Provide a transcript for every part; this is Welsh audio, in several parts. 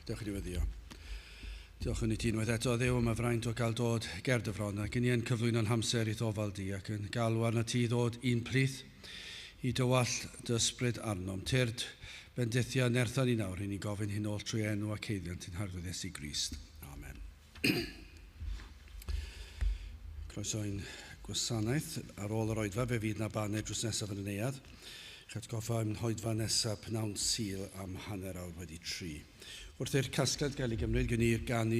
Diolch i diweddio. Diolch yn i ti unwaith eto, Dduw am y fraint o gael dod ger dy fron, ac yn i yn cyflwyno'n hamser i ddofal di, ac yn galw arna ti ddod un plith i dywall dy ysbryd arnom. Tyrd bendithia nerthan i nawr, i ni gofyn hyn ôl trwy enw ac eiddiant yn harddwyd Iesu Grist. Amen. Croeso'n gwasanaeth ar ôl yr oedfa, fe fydd na baned drws nesaf yn y neuad. Atgoffa yn hoedfa nesaf pnawn Sul am hanner awr wedi 3. Wrth i'r casgliad gael ei gymryd gen i'r ganu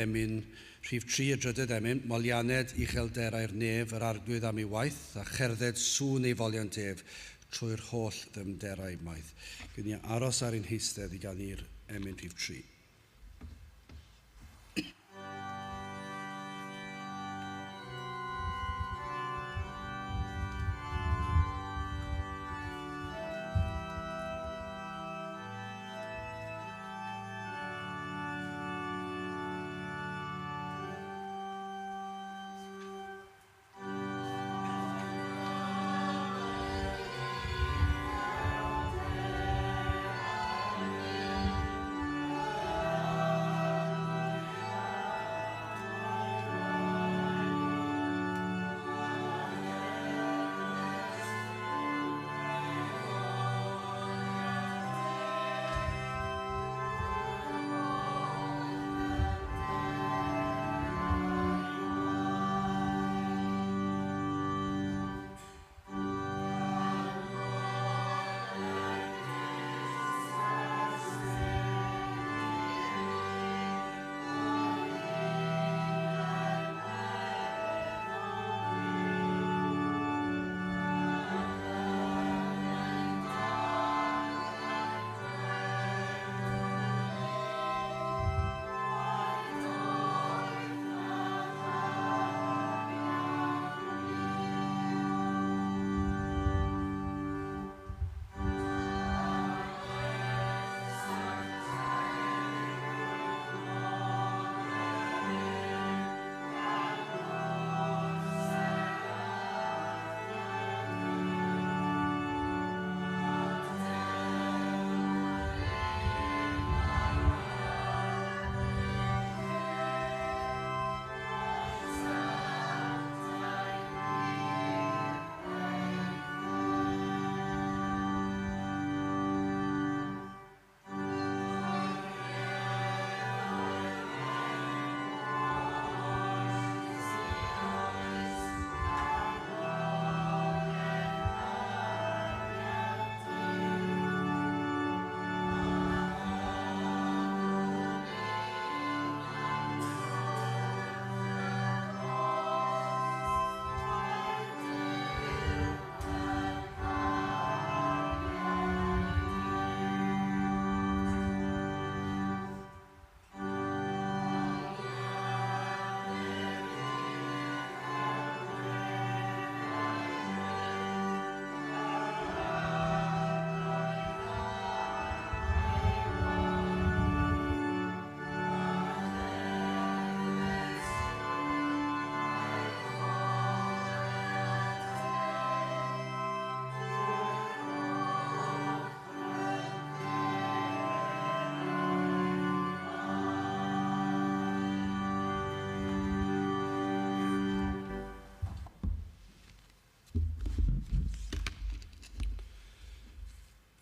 emyn rhif 3 y drydydd emyn, molianed uchelderau'r nef, yr arglwydd am ei waith, a cherdded sŵn ei foliant ef trwy'r holl ddymderau maith. Gen i aros ar un heistedd i ganu'r emyn rhif 3.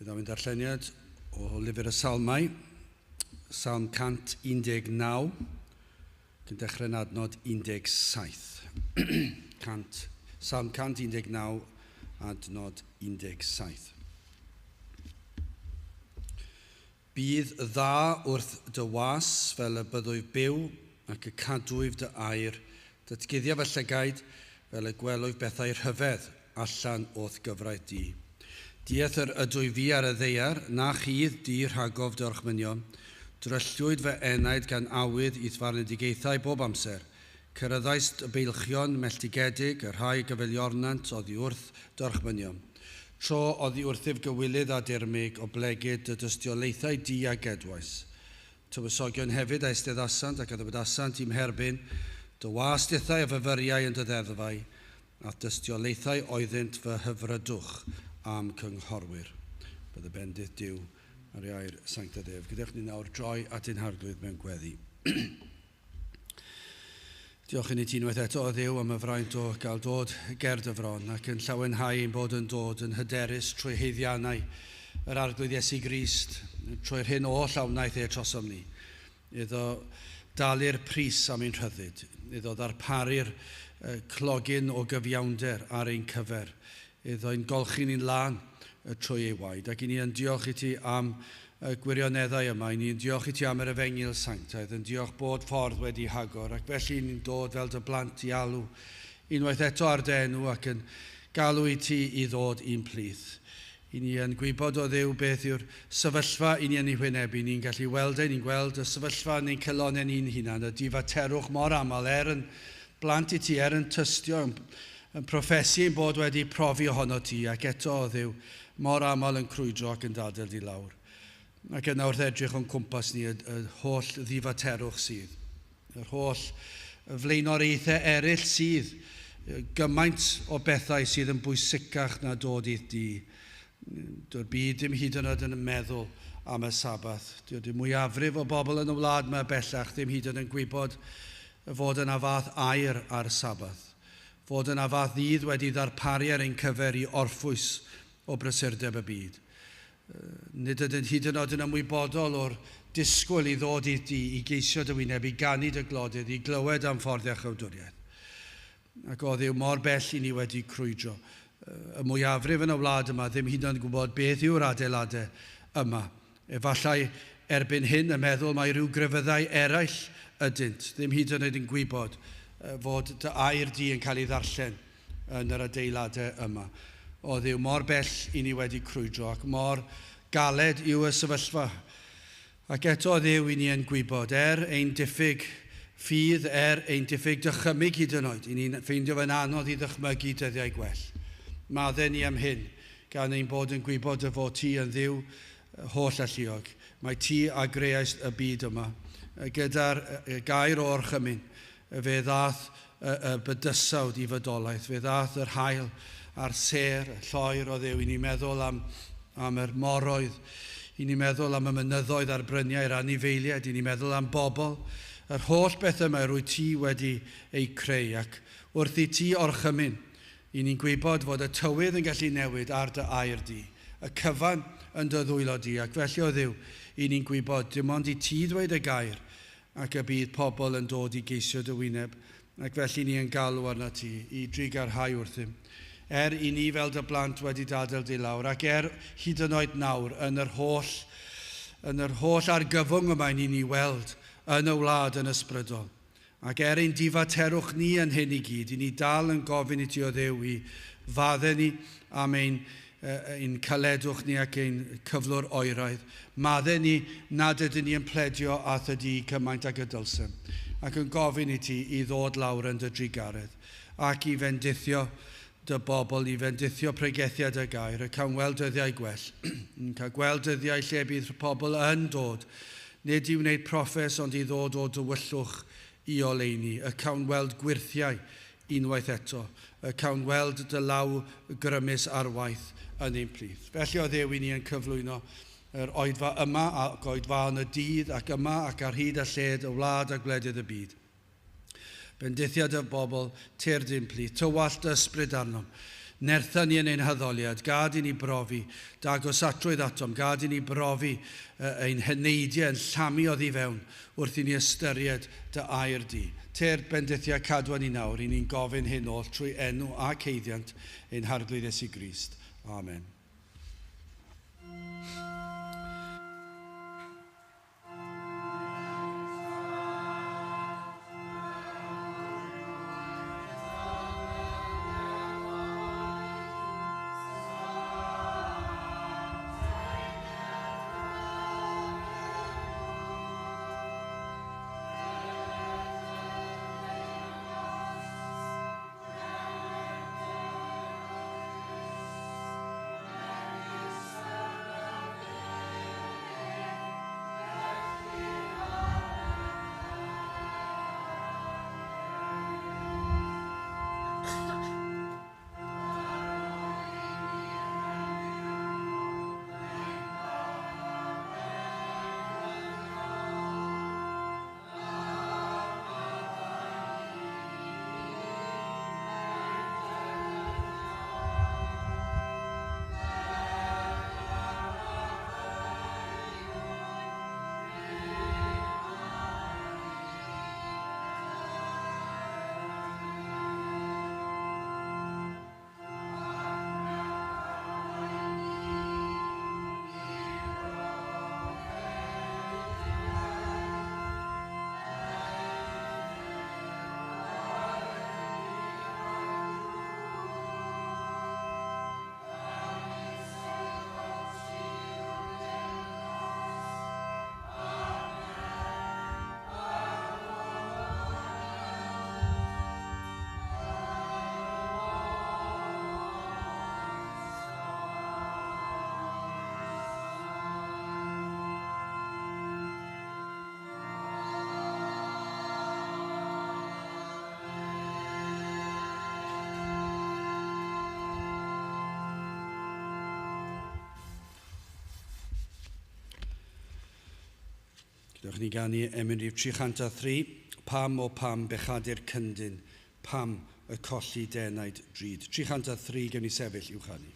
Bydd yn darlleniad o lyfr y Salmau, Salm 119, cyn dechrau'n adnod 17. Salm 119, adnod 17. Bydd dda wrth dy was fel y byddwyf byw ac y cadwyf dy air, datguddia fy llygaid fel y gwelwyf bethau rhyfedd allan o'th gyfraith di. Dieth yr ydwy fi ar y ddeiar, na chydd di rhagof dy orchmynion, dryllwyd fy enaid gan awydd i ddfarnedigaethau bob amser, cyrraddais y beilchion melltigedig, y rhai gyfeiliornant oddi wrth dy orchmynion. Tro oddi wrthyf gywilydd a dirmig o blegyd dy dystiolaethau di a gedwais. Tywysogion hefyd a eisteddasant ac a ddybydasant i'm herbyn, dy wasdithau a fyfyriau yn dy ddeddfau, a dystiolaethau oeddynt fy hyfrydwch am cynghorwyr. Bydd y bendith Duw ar ei air sanctaidd ef. Gadewch ni nawr droi at ein harglwydd mewn gweddi. Diolch i ni ti unwaith eto o Dduw am y fraint o gael dod ger dy fron ac yn llawenhau ein bod yn dod yn hyderus trwy heiddiannau yr arglwydd Iesu Grist, trwy'r hyn o llawnaeth e trosom ni. Iddo dalu'r pris am ein rhyddid, iddo ddarparu'r clogin o gyfiawnder ar ein cyfer, iddo ein golchi ni'n lan trwy ei waed. Ac i ni yn diolch i ti am y gwirioneddau yma, i ni'n diolch i ti am yr efengil sanctaidd, yn diolch bod ffordd wedi hagor, ac felly ni'n dod fel dy blant i alw unwaith eto ar denw ac yn galw i ti i ddod i'n plith. I ni yn gwybod o Dduw beth yw'r sefyllfa i ni yn ei wynebu. Ni'n gallu weld ni'n gweld y sefyllfa yn ein cylonau ni'n hunan, y difaterwch mor aml, yn blant i ti, yn tystio, yn proffesu yn bod wedi profi ohono ti, ac eto o Dduw mor aml yn crwydro ac yn dadl di lawr. Ac yna wrth edrych o'n cwmpas ni y holl ddifaterwch sydd, yr holl flaenoraethau eraill sydd, gymaint o bethau sydd yn bwysicach na dod i'r di. Dyw'r byd dim hyd yn oed yn meddwl am y sabath. Dyw'r mwyafrif o bobl yn y wlad yma bellach ddim hyd yn gwybod fod yna fath air ar sabath. Fod yna fath ddydd wedi ddarparu ar ein cyfer i orffwys o brysurdeb y byd. Nid ydyn hyd yn oed yn ymwybodol o'r disgwyl i ddod i'r di, i geisio dy wyneb, i gannu dy glodydd, i glywed am fforddiau chawdwriaeth. Ac o Dduw mor bell i ni wedi crwydro. Y mwyafrif yn y wlad yma ddim hyd yn oed gwybod beth yw'r adeiladau yma. Efallai erbyn hyn y meddwl mae rhyw grefyddau eraill ydynt, ddim hyd yn oed yn gwybod fod dy air di yn cael ei ddarllen yn yr adeiladau yma. O Dduw, mor bell i ni wedi crwydro ac mor galed yw y sefyllfa. Ac eto o Dduw i ni yn gwybod, ein diffyg ffydd, ein diffyg dychymyg hyd yn oed, i ni'n ffeindio fe'n anodd i ddychmygu dyddiau gwell. Madden ni am hyn, gan ein bod yn gwybod y fod ti yn Dduw holl alluog. Mae ti a greais y byd yma, gyda'r gair o'r chymyn, fe ddath y bydysawd i fydolaeth, fe ddath yr hael a'r ser, y lloer o Dduw, i ni'n meddwl am yr moroedd, i ni'n meddwl am y mynyddoedd a'r bryniau'r anifeiliaid, i ni'n meddwl am bobl, yr holl beth yma rwy ti wedi ei creu, ac wrth i ti orchymyn, i ni'n gwybod fod y tywydd yn gallu newid ar dy air di, y cyfan yn dy ddwylo di, ac felly o Dduw, i ni'n gwybod dim ond i ti ddweud y gair, ac y bydd pobl yn dod i geisio dy wyneb, ac felly ni yn galw arna ti i drigarhau wrthym. I ni fel dy blant wedi dadl di lawr, ac hyd yn oed nawr yn yr holl argyfwng yma ni'n ei weld yn y wlad yn ysbrydol. Ac ein difaterwch ni yn hyn i gyd, i ni dal yn gofyn i ti o Dduw i faddau ni am ein caledwch ni ac ein cyflwr oeraidd. Maddau ni nad ydyn ni yn pledio ath ydi cymaint ag y dylsym, ac yn gofyn i ti i ddod lawr yn dy drigaredd, ac i fendithio dy bobl, i fendithio pregethiad y gair, y cael weld dyddiau gwell. Yn cael gweld dyddiau lle bydd pobl yn dod, nid i wneud proffes, ond i ddod o dywyllwch i oleini, y cael weld gwirthiau unwaith eto, y cael weld dy law grymus ar waith yn ein plith. Felly o Dduw i ni yn cyflwyno yr oedfa yma ac oedfa yn y dydd ac yma ac ar hyd a lled y wlad a gwledydd y byd. Bendithiad y bobl, teir dim plith, tywallt ysbryd arnom, nertha ni yn ein hyddoliad, gad i ni brofi, dagosatrwydd atom, gad i ni brofi ein hyneidiau yn llamu oddi fewn, wrth i ni ystyried dy air di. Teir bendithiad cadwa ni nawr, i ni'n gofyn hyn oll trwy enw a ceiddiant ein harglwydd Iesu Grist. Amen. Gydwch ni gan i Emynau 303, pam o pam bechadur cyndyn, pam y colli denaid drud. 303 gewn ni sefyll i'w chanu.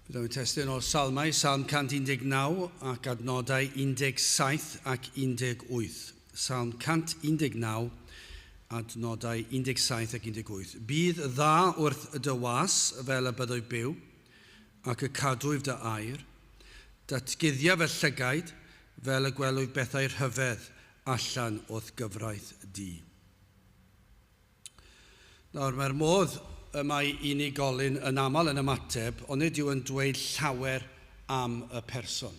Byddwn yn testyn o'r salmau, Salm 119 ac adnodau 17 ac 18. Salm 119, adnodau 17 ac 18. Bydd dda wrth y dy was fel y byddai byw, ac y cadwyf dy air, datguddia fy llygaid fel y gwelwyd bethau rhyfedd allan o'th gyfraith di. Nawr, mae'r modd y mae unigolyn yn aml yn ymateb, ond nid yw yn dweud llawer am y person.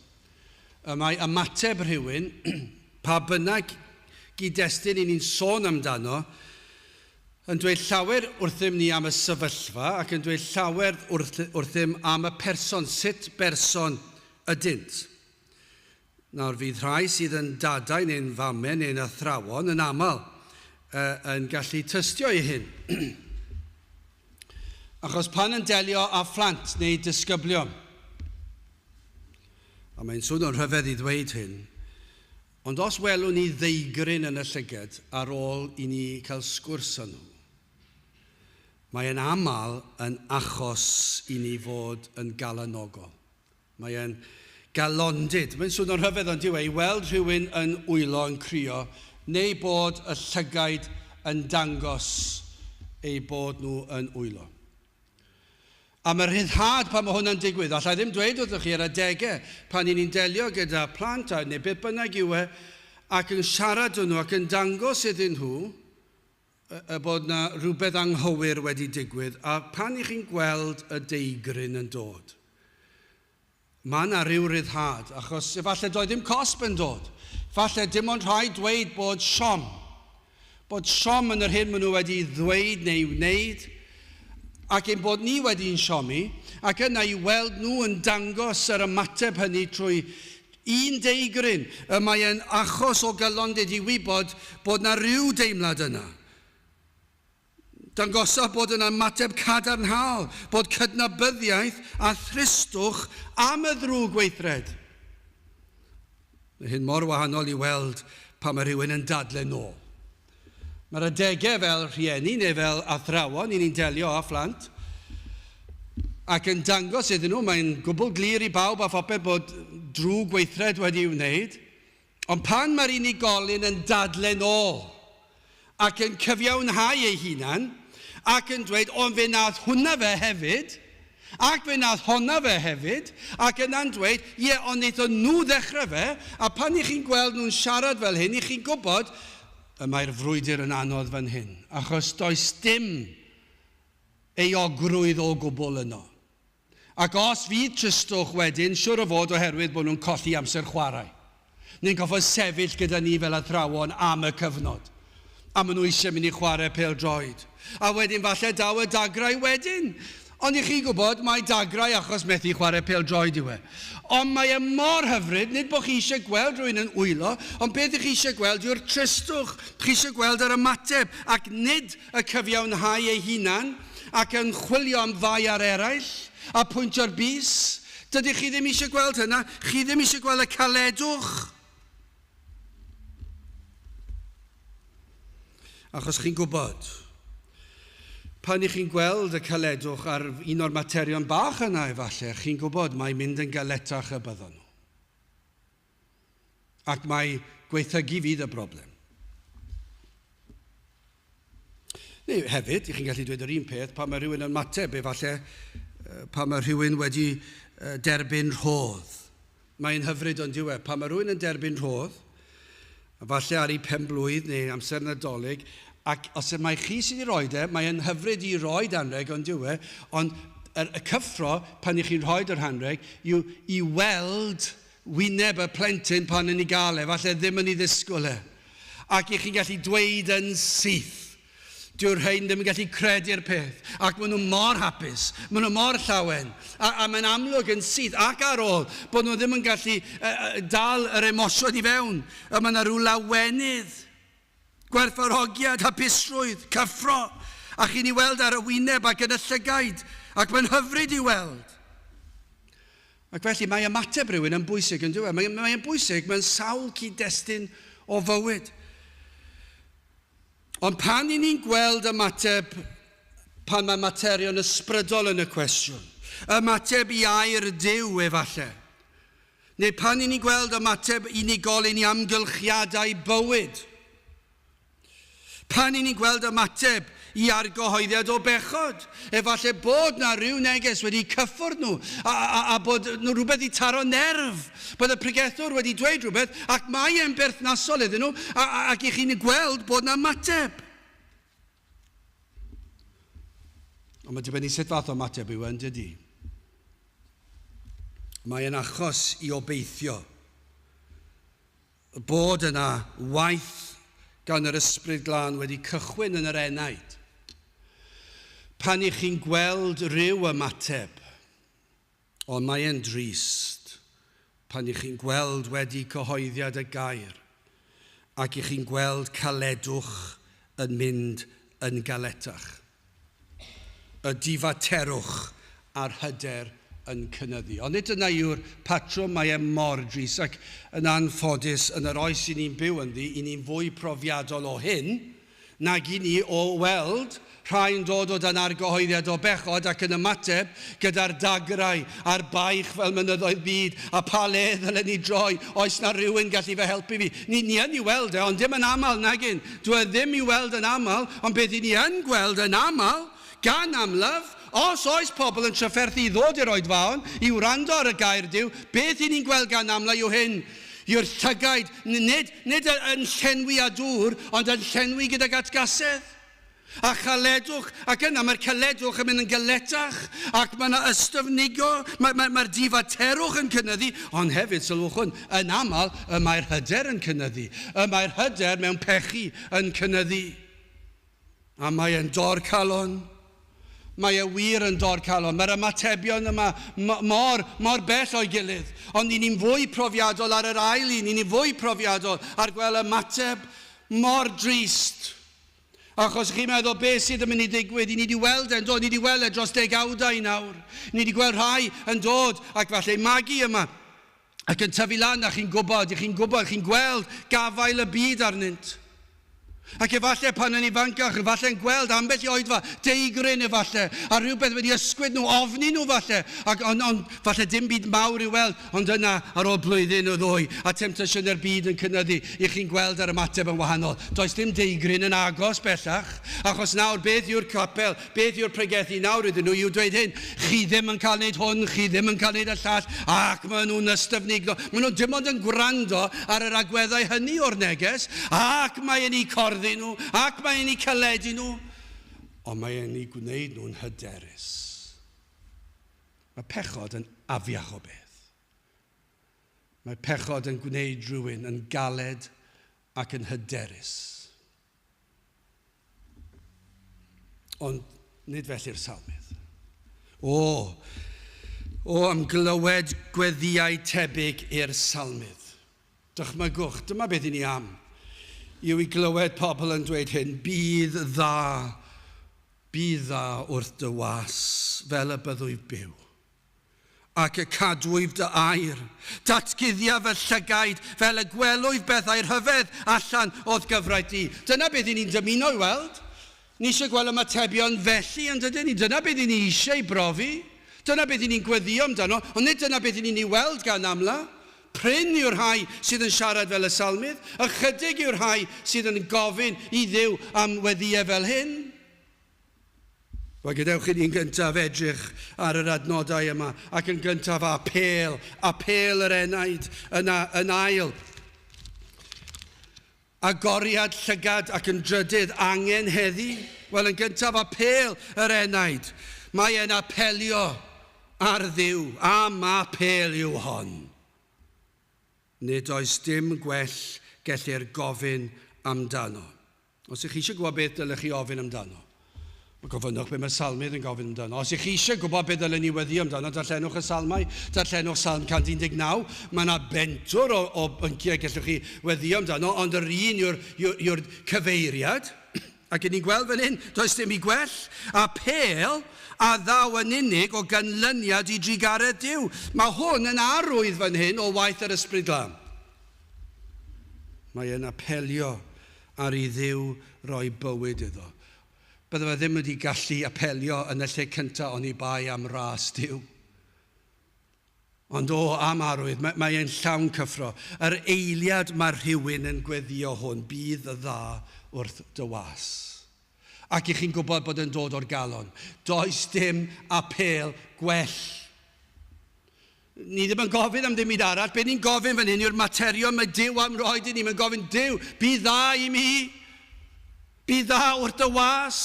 Y mae ymateb rhywun, pa bynnag gyd-destun ni'n sôn amdano, yn dweud llawer wrthym ni am y sefyllfa ac yn dweud llawer wrthym am y person, sut berson ydynt. Nawr, fydd rhai sydd yn dadau neu'n famau neu'n athrawon yn aml yn gallu tystio i hyn. Achos pan yn delio â phlant neu disgyblion, a mae'n swnio'n rhyfedd i ddweud hyn, ond os welwn ni ddeigryn yn y llygad ar ôl i ni cael sgwrs â nhw, mae'n aml yn achos i ni fod yn galanogol. Mae'n galondid. Mae'n swnio'n rhyfedd ond diwe i weld rhywun yn wylo yn crio, neu bod y llygaid yn dangos eu bod nhw yn wylo. A mae'r rhyddhad pan mae hwnna'n digwydd, allai ddim dweud wrthych chi ar adegau pan ni'n delio gyda plant a neu beth bynnag yw ac yn siarad nhw ac yn dangos iddyn nhw bod na rhywbeth anghywir wedi digwydd a pan i chi'n gweld y deigryn yn dod. Mae yna ryw ryddhad, achos efallai doedd ddim cosb yn dod. Efallai dim ond rhaid dweud bod siom yn yr hyn maen nhw wedi ddweud neu wneud, ac ein bod ni wedi'n siomi, ac yna i weld nhw yn dangos yr ymateb hynny trwy un deigryn. Mae'n achos o galondid i wybod bod yna ryw deimlad yna. Dangosaf bod yna ymateb cadarnhaol, bod cydnabyddiaeth a thristwch am y ddrwg weithred. Mae hyn mor wahanol i weld pan mae rhywun yn dadlau nôl. Mae'r adegau fel rhieni neu fel athrawon, ni'n delio â phlant, ac yn dangos iddyn nhw, mae'n gwbl glir i bawb a phopeth bod drwg weithred wedi'i wneud, ond pan mae'r unigolyn yn dadlau nôl ac yn cyfiawnhau ei hunan, ac yn dweud, ond fe nath hwnna fe hefyd, ac fe nath honna fe hefyd, ac yna'n dweud, ie, ond wnaethon nhw ddechrau fe, a pan i chi'n gweld nhw'n siarad fel hyn, i chi'n gwybod, mae'r frwydr yn anodd fan hyn, achos does dim euogrwydd o gwbl yno. Ac os fydd tristwch wedyn, siwr o fod oherwydd bod nhw'n colli amser chwarae. Ni'n goffod sefyll gyda ni fel athrawon am y cyfnod. A maen nhw eisiau mynd i chwarae pêl-droed. A wedyn falle daw y dagrau wedyn. Ond i chi gwybod, mae dagrau achos methu chwarae pêl-droed yw e. Ond mae e mor hyfryd, nid bod chi eisiau gweld rhywun yn wylo, ond beth ych chi eisiau gweld yw'r tristwch. Chi eisiau gweld yr ymateb, ac nid y cyfiawnhau ei hunan, ac yn chwilio am ddau ar eraill, a pwyntio'r bus. Dydych chi ddim eisiau gweld hynna, chi ddim eisiau gweld y caledwch. Achos chi'n gwybod, pan ych chi'n gweld y caledwch ar un o'r materion bach yna efallai, chi'n gwybod mae'n mynd yn galetach y byddon nhw. Ac mae gweithygu fydd y broblem. Neu hefyd, chi'n gallu dweud yr un peth, pan mae rhywun yn mateb, efallai pan mae rhywun wedi derbyn rhodd. Mae'n hyfryd ond diwedd. Pan mae rhywun yn derbyn rhodd, falle ar ei penblwydd neu amser nadolig, ac os mae chi sydd wedi rhoi mae'n hyfryd i roi anreg ond diwedd, ond y cyffro pan i chi'n rhoi yr anreg yw i weld wyneb y plentyn pan yn ei gael falle ddim yn ei ddisgwyl Ac i chi'n gallu dweud yn syth, dyw'r rhain ddim yn gallu credu'r peth, ac maen nhw mor hapus, maen nhw mor llawen, a mae'n amlwg yn syth ac ar ôl bod nhw ddim yn gallu dal yr emosiwn i fewn, a mae yna rhyw lawenydd, gwerthfawrogiad, hapusrwydd, cyffro, a chi'n ei weld ar y wyneb ac yn y llygaid, ac mae'n hyfryd i weld. Ac felly mae ymateb rhywun yn bwysig yn dweud, mae'n bwysig mewn sawl cyd-destun o fywyd. Ond pan i ni'n gweld ymateb pan mae materion ysbrydol yn y cwestiwn, ymateb i air Duw efallai, neu pan i ni'n gweld ymateb unigolyn i amgylchiadau bywyd, pan i ni'n gweld ymateb i argyhoeddiad o bechod, efallai bod na ryw neges wedi cyffwrdd nhw, a bod nhw rhywbeth i taro nerf, bod y pregethwr wedi dweud rhywbeth, ac mae e'n berthnasol iddyn nhw, ac i chi'n gweld bod na ymateb. Ond mae dibynnu sut fath o ymateb yw yn dydy. Mae e'n achos i obeithio bod yna waith gan yr ysbryd glân wedi cychwyn yn yr enaid. Pan i chi'n gweld ryw ymateb, ond mae e'n drist, pan i chi'n gweld wedi cyhoeddiad y gair, ac i chi'n gweld caledwch yn mynd yn galetach. Y difaterwch a'r hyder yn cynyddu. Ond nid yna yw'r patrwm, mae e mor drist, ac yn anffodus yn yr oes i ni'n byw ynddi, i ni'n fwy profiadol o hyn, nag i ni o weld rhai'n dod o dan argyhoeddiad o bechod ac yn ymateb gyda'r dagrau a'r baich fel mynyddoedd byd a pa le ddylen ni droi, oes na rhywun gallu fe helpu fi. Ni yn i weld ond dim yn aml nagyn. Dwi ddim i weld yn aml, ond beth i ni yn gweld yn aml, gan amlaf, os oes pobl yn trafferthu i ddod i'r oedfaon, i wrando ar y gair Duw, beth i ni'n gweld gan amlaf yw hyn, yw'r llygaid, nid yn llenwi â dŵr, ond yn llenwi gydag atgasedd. A chaledwch, ac yna mae'r caledwch yn mynd yn galetach, ac mae yna ystafnigo, mae'r difaterwch yn cynyddu, ond hefyd, sylwch hwn, yn aml, mae'r hyder yn cynyddu. Mae'r hyder mewn pechu yn cynyddu. A mae e'n dorcalon. Mae e wir yn dorcalon. Mae'r ymatebion yma mor bell o'i gilydd. Ond ni'n fwy profiadol ar yr ail un, ni'n fwy profiadol ar gweld ymateb mor drist. Achos chi'n meddwl beth sydd yn mynd i ddigwydd, ni wedi weld e'n dod, ni wedi weld e dros degawdau nawr. Ni wedi gweld rhai yn dod ac falle magu yma ac yn tyfu lan a chi'n gwybod, chi'n gweld gafael y byd arnynt. Ac efallai pan yn ifancach, efallai'n gweld ambell i oedfa, deigryn efallai, a rhywbeth wedi ysgwyd nhw, ofni nhw falle, ond falle dim byd mawr i weld, ond yna ar ôl blwyddyn o ddwy, a temptasiwn yr byd yn cynyddu, i chi'n gweld yr ymateb yn wahanol. Does dim deigryn yn agos bellach, achos nawr beth yw'r capel, beth yw'r pregethu nawr ydyn nhw, yw dweud hyn, chi ddim yn cael neud hwn, chi ddim yn cael neud y llall, ac maen nhw'n ystafnigol. Maen nhw dim ond yn gwrando ar yr agweddau hynny o'r neges, ac mae'n eu corddi nhw, ac mae'n eu caledu nhw, ond mae'n eu gwneud nhw'n hyderus. Mae pechod yn afiach o beth. Mae pechod yn gwneud rhywun yn galed ac yn hyderus. Ond nid felly'r salmydd. Am glywed gweddiau tebyg i'r salmydd. Dychmygwch, dyma beth i ni am. Yw i glywed pobl yn dweud hyn, bydd dda wrth dy was, fel y byddwyf byw. Ac y cadwyf dy air, datguddia fy llygaid, fel y gwelwyf bethau'r hyfedd allan o'th gyfraith di. Dyna beth i ni'n dymuno i weld. Ni eisiau gweld ymatebion felly yn dydyn ni. Dyna beth i ni eisiau brofi. Dyna beth i ni'n gweddio amdano, ond nid dyna beth i ni'n ei weld gan amla. Pryn yw'r rhai sydd yn siarad fel y salmydd, ychydig yw'r rhai sydd yn gofyn i Dduw am weddiau fel hyn. Wel, gadewch i ni'n gyntaf edrych ar yr adnodau yma, ac yn gyntaf apel yr enaid yn ail. Agoriad Llygad ac yn drydydd angen heddi. Wel, yn gyntaf apel yr enaid. Mae e'n apelio ar Dduw, am apel yw hon. Nid oes dim gwell gellir gofyn amdano. Os ych chi eisiau gwybod beth dylech chi ofyn amdano, mae gofynnwch beth mae'r salmydd yn gofyn amdano. Os ych chi eisiau gwybod beth dylech ni weddi amdano, darllenwch y salmau, darllenwch Salm 119. Mae yna bentwr o bynciau gallwch chi weddi amdano, ond yr un yw'r cyfeiriad. Ac yn ni'n gweld fan hyn, does dim i gwell. Apel a ddaw yn unig o ganlyniad i drigaredd Duw. Mae hwn yn arwydd fan hyn o waith yr Ysbryd Glân. Mae e'n apelio ar i Dduw roi bywyd iddo. Bydde fe ddim wedi gallu apelio yn y lle cyntaf ond i bai am ras Duw. Ond am arwydd, mae e'n llawn cyffro. Yr eiliad mae rhywun yn gweddio hwn, bydd y dda wrth dy was. Ac i chi'n gwybod bod yn dod o'r galon. Does dim apel gwell. Ni ddim yn gofyn am ddim byd arall. Be ni'n gofyn fan hyn yw'r materion mae Duw am roed i ni. Mae'n gofyn Duw, bydd dda i mi. Bydd dda wrth y was.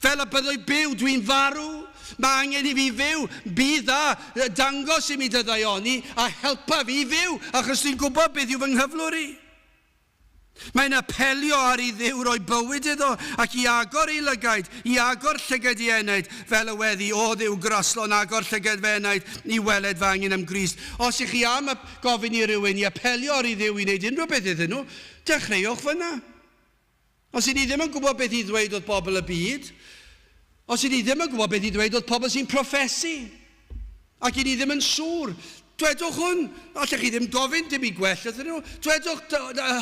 Fel y byddai byw, dwi'n farw. Mae angen i fi fyw. Bydd dda, dangos i mi dyddaioni a helpa fi fyw. Achos dwi'n gwybod beth yw fy nghyflwr i. Mae'n apelio ar i Dduw roi bywyd iddo ac i agor ei lygaid, i agor llygad i enaid fel y weddi o Dduw graslon agor llygad fe enaid i weled fy angen am grist. Os ych chi am gofyn i rywun i apelio ar i Dduw i wneud unrhyw beth iddyn nhw, dechreuwch fyna. Os i ni ddim yn gwybod beth i ddweud oedd bobl y byd, os i ni ddim yn gwybod beth i ddweud oedd pobl sy'n proffesu, ac i ni ddim yn siŵr, dwedwch hwn, allech chi ddim gofyn dim i gwell ydyn nhw, dwedwch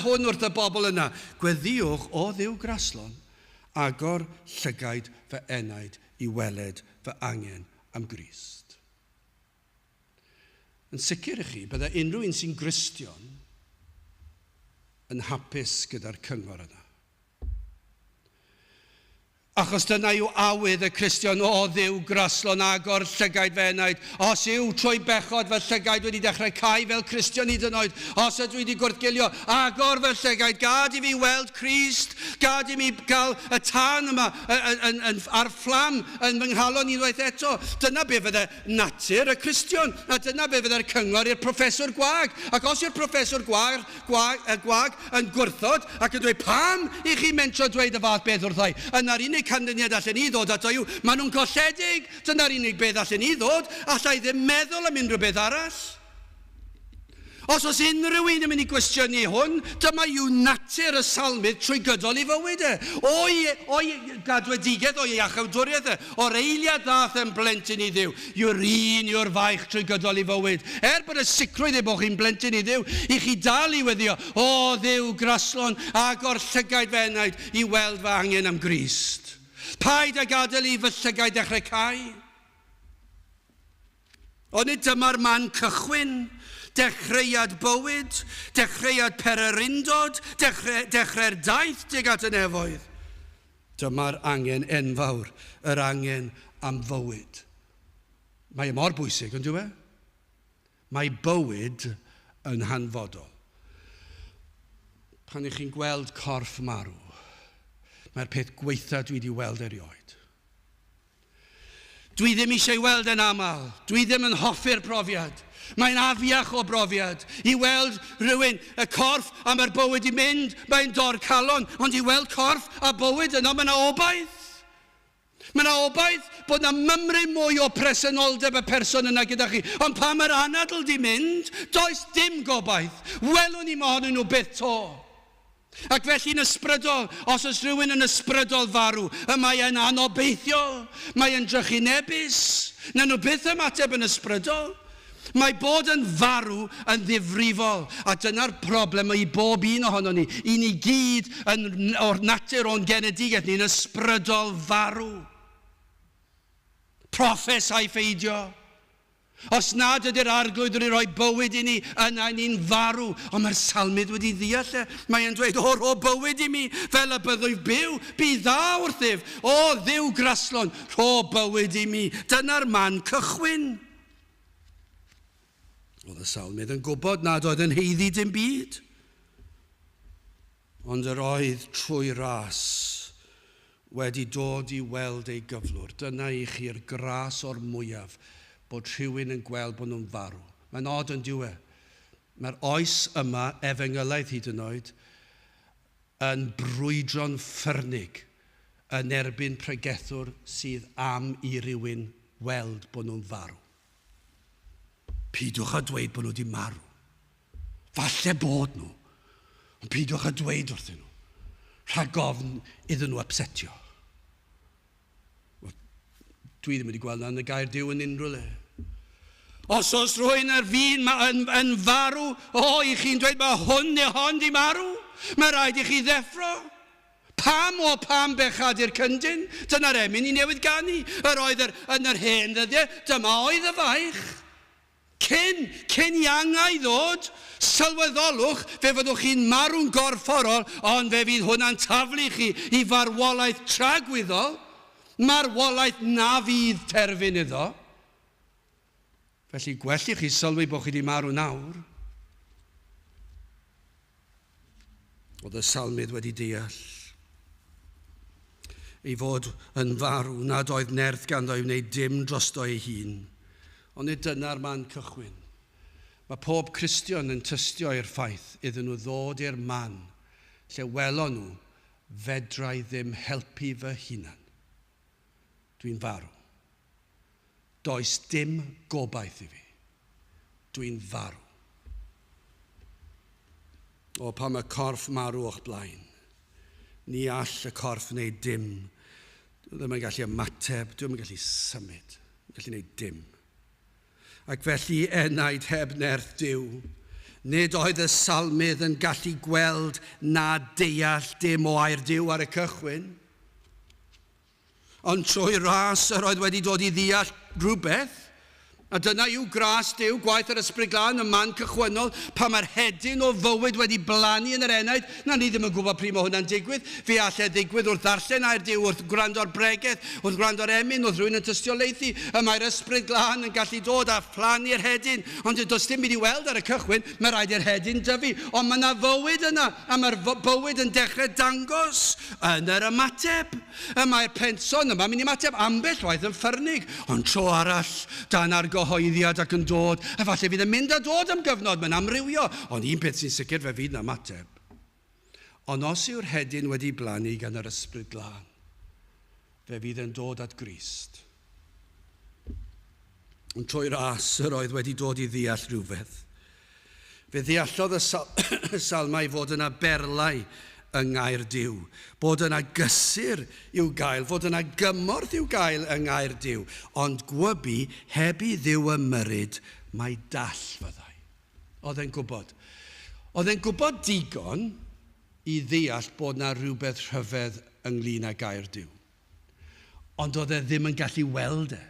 hwn wrth y bobl yna. Gweddiwch o Dduw graslon, agor llygaid fy enaid i weled fy angen am grist. Yn sicr i chi, bydde unrhyw un sy'n Gristion yn hapus gyda'r cyngor yna. Achos dyna yw awydd y Cristion, o Dduw graslon agor Llygad fe enaid. Os yw trwy bechod fel Llygad wedi dechrau cael fel Cristion hyd yn oed, os ydw i wedi gwrthgilio agor fel Llygad, gad i fi weld Crist, gad i mi gael y tan yma ar fflam yn fy nghalon unwaith eto. Dyna be fydde natur y Cristion, a dyna be fydde'r cyngor i'r proffesor gwag. Ac os yw'r proffesor gwag yn gwrthod ac yn dweud pam i chi mentro dweud y fath beth wrthai, yna'r unig canlyniad allan i ddod ato yw, maen nhw'n golledig, dyna'r unig beth allan i ddod, allai ddim meddwl am unrhyw beth arall. Os oes unrhyw un yn mynd i gwestiynu hwn, dyma yw natur y salmydd trwy gydol i fywyd e. O'i gadwedigaeth, o'i achawdwriaeth e, o'r eiliad ddath yn blentyn i Dduw, yw'r un yw'r faich trwy gydol i fywyd. Bod y sicrwydd bod chi'n blentyn i Dduw, i chi dal i weddio, o Dduw graslon agor Llygad fe enaid i weld fy angen am Grist. Paid a gadael i fy Llygad dechrau cau. Ond dyma'r man cychwyn, dechreuad bywyd, dechreuad pererindod, dechrau'r daith tuag at y nefoedd. Dyma'r angen enfawr, yr angen am fywyd. Mae mor bwysig, yn dwi? Mae bywyd yn hanfodol. Pan ych chi'n gweld corff marw, mae'r peth gweitha dwi wedi weld erioed. Dwi ddim eisiau weld yn aml. Dwi ddim yn hoffi'r profiad. Mae'n afiach o brofiad i weld rhywun, y corff a mae'r bywyd i mynd, mae'n dor calon, ond i weld corff a bywyd yno, mae yna obaith. Mae yna obaith bod yna mymryn mwy o presenoldeb y person yna gyda chi. Ond pan mae'r anadl di mynd, does dim gobaith. Welwn ni mohonyn nhw byth to. Ac felly'n ysbrydol, os oes rhywun yn ysbrydol farw, mae'n anobeithiol, mae'n drychinebus, na nhw byth ymateb yn ysbrydol. Mae bod yn farw yn ddifrifol, a dyna'r broblem i bob un ohono ni. I ni gyd o'r natur o'n genedigaeth ni'n ysbrydol farw. Proffesau ffeidio. Os nad ydy'r arglwydd wedi rhoi bywyd i ni, yna ni'n farw. Ond mae'r salmydd wedi ddeall. Mae'n dweud, o bywyd i mi, fel y byddwyf byw, bydd dda wrthyf. O Dduw graslon, rho bywyd i mi. Dyna'r man cychwyn. Oedd y salmydd yn gwybod nad oedd yn heiddi dim byd. Ond yr oedd trwy ras wedi dod i weld ei gyflwr. Dyna i chi'r gras o'r mwyaf bod rhywun yn gweld bod nhw'n farw. Mae'n od yn diwe. Mae'r oes yma, efengylaeth hyd yn oed, yn brwydro'n ffyrnig yn erbyn pregethwr sydd am i rywun weld bod nhw'n farw. Pidwch a dweud bod nhw wedi marw. Falle bod nhw, ond pidwch a dweud wrthyn nhw. Rhag ofn iddyn nhw upsetio. Dwi ddim wedi gweld yn y gair Duw yn unrhyw le. Os oes rhywun ar fin yn farw, i chi'n dweud mae hwn neu hon di marw, mae rhaid i chi ddeffro. Pam bechad i'r cyndyn? Dyna'r emyn i newydd ganu. Yr oedd yn yr hen ddyddiau, dyma oedd y faich. Cyn iangau ddod, sylweddolwch fe fyddwch chi'n marw'n gorfforol, ond fe fydd hwnna'n taflu chi i farwolaeth tragwyddol, marwolaeth na fydd terfyn iddo. Felly gwelli chi sylwi bod chi wedi marw nawr. Oedd y salmydd wedi deall ei fod yn farw nad oedd nerth ganddo i wneud dim drosto ei hun. Ond nid dyna'r man cychwyn. Mae pob Cristion yn tystio i'r ffaith iddyn nhw ddod i'r man lle welon nhw fedrai ddim helpu fy hunan. Dwi'n farw. Does dim gobaith i fi. Dwi'n farw. O pan mae corff marw o'ch blaen, ni all y corff wneud dim. Dwi ddim yn gallu ymateb, dwi ddim yn gallu symud, dwi'n gallu wneud dim. Ac felly enaid heb nerth Duw, nid oedd y salmydd yn gallu gweld na deall dim o air Duw ar y cychwyn. Ond trwy ras yr oedd wedi dod i ddeall rhywbeth, A dyna yw gras Duw, gwaith yr ysbryd glân, y man cychwynnol, pa mae'r hedyn o fywyd wedi blannu yn yr enaid. Na ni ddim yn gwybod pryd mae hwnna'n digwydd. Fi allai ddigwydd wrth ddarllen a'r Duw, wrth gwrando'r bregeth, wrth gwrando'r emyn, wrth rhywun yn tystiolaethu. Y mae'r ysbryd glân yn gallu dod a phlannu'r hedyn. Ond does dim byd i weld ar y cychwyn, mae rhaid i'r hedyn dyfu. Ond mae yna fywyd yna, a mae'r bywyd yn dechrau dangos yn yr ymateb. Y mae'r penson yma mynd i ymateb ambell waith yn ffyrnig, ond tro arall dan argyhoeddiad ac yn dod, a falle fydd yn mynd a dod am gyfnod, mae'n amrywio, ond un peth sy'n sicr fe fydd na mateb. Ond os yw'r hedyn wedi blannu gan yr ysbryd glân, fe fydd yn dod at Grist. Ond trwy ras yr oedd wedi dod i ddeall rhywbeth. Fe ddeallodd y salmau fod yna berlau yng ngair Duw, bod yna gysur i'w gael, fod yna gymorth i'w gael yng ngair Duw, ond gwybi heb i Dduw ymyrryd, mae dall fyddai. Oedd e'n gwybod. Oedd e'n gwybod digon i ddeall bod yna rhywbeth rhyfedd ynglyn â gair Duw. Ond oedd e ddim yn gallu weld e.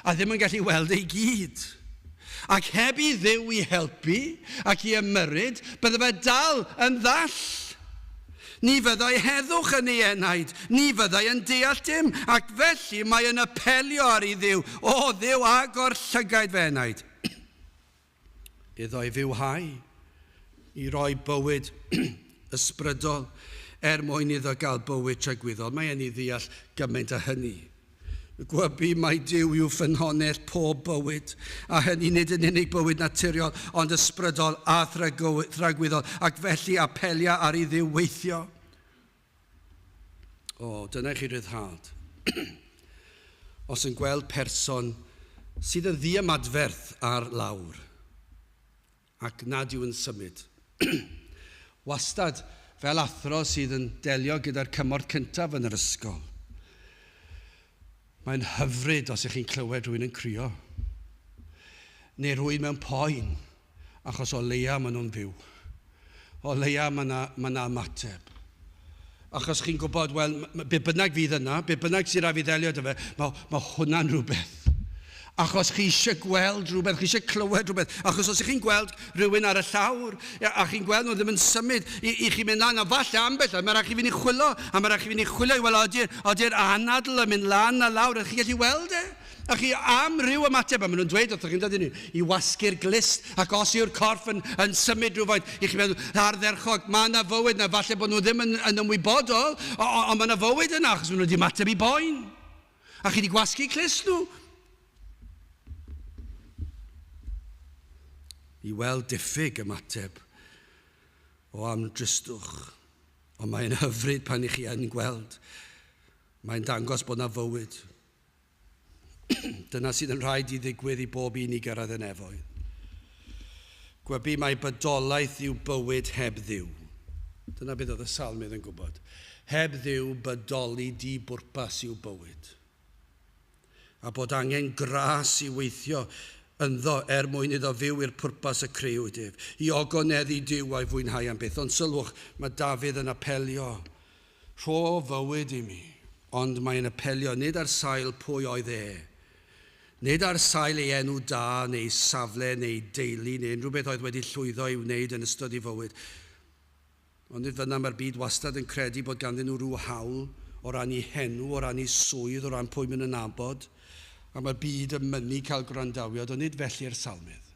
A ddim yn gallu weld e i gyd. Ac heb i Dduw i helpu ac i ymyrryd, bydde fe dal yn ddall. Ni fyddai heddwch yn ei enaid, ni fyddai yn deall dim, ac felly mae yn apelio ar ei Dduw, o Dduw agor llygad fy enaid. Iddo i fywhau, i roi bywyd ysbrydol, mwyn iddo gael bywyd tragwyddol. Mae e'n i ddeall gymaint â hynny. Gwybi mae Duw yw ffynhonnell pob bywyd, a hynny nid yn unig bywyd naturiol, ond ysbrydol a thragwyddol, ac felly apelia ar ei Dduw weithio. Dyna chi ryddhad. Os yn gweld person sydd yn ddiamadferth ar lawr, ac nad yw yn symud. Wastad fel athro sydd yn delio gyda'r cymorth cyntaf yn yr ysgol. Mae'n hyfryd os ych chi'n clywed rhywun yn crio. Neu rhywun mewn poen, achos o leia maen nhw'n fyw. O leia mae yna ymateb. Achos chi'n gwybod, wel, be bynnag fydd yna, be bynnag sy'n rhaid i ddelio dy fe, mae hwnna'n rhywbeth. Achos chi eisiau gweld rhywbeth, chi eisiau clywed rhywbeth. Achos os ych chi'n gweld rhywun ar y llawr, a chi'n gweld nhw ddim yn symud, i chi'n mynd lan, a falle ambell, mae rhaid chi fynd i chwilo, a mae rhaid chi fynd i chwilio, wel, oedi'r anadl yn mynd lan a lawr, a chi gallu weld e. A chi am ryw ymateb, a maen nhw'n dweud, wrth chi'n dod i wasgu'r glist, ac os yw'r corff yn symud rhywfaint, i chi meddwl, ardderchog, mae yna fywyd yna, falle bod nhw ddim yn ymwybodol, ond mae yna fywyd yna, achos maen nhw wedi ymateb i boen. A chi wedi gwasgu glist nhw. I weld diffyg ymateb o amdristwch, ond mae'n hyfryd pan i chi yn gweld. Mae'n dangos bod yna fywyd. Dyna sydd yn rhaid i ddigwydd i bob un i gyrraedd yn efoedd. Gwybi mae bydolaeth yw bywyd heb Dduw. Dyna beth oedd y salmydd yn gwybod. Heb Dduw bydoli di bwrpas yw bywyd. A bod angen gras i weithio ynddo mwyn iddo fyw i'r pwrpas y creuwyd ef. I ogoneddu Duw a'i fwynhau am beth. Ond sylwch, mae Dafydd yn apelio. Rho fywyd i mi. Ond mae'n apelio nid ar sail pwy oedd e. Nid ar sail ei enw da, neu safle, neu deulu, neu unrhyw beth oedd wedi llwyddo i wneud yn ystod ei fywyd. Ond nid fyna mae'r byd wastad yn credu bod ganddyn nhw rhyw hawl o ran ei henw, o ran ei swydd, o ran pwy mynd yn abod. A mae'r byd yn mynnu cael gwrandawiad, ond nid felly'r salmydd.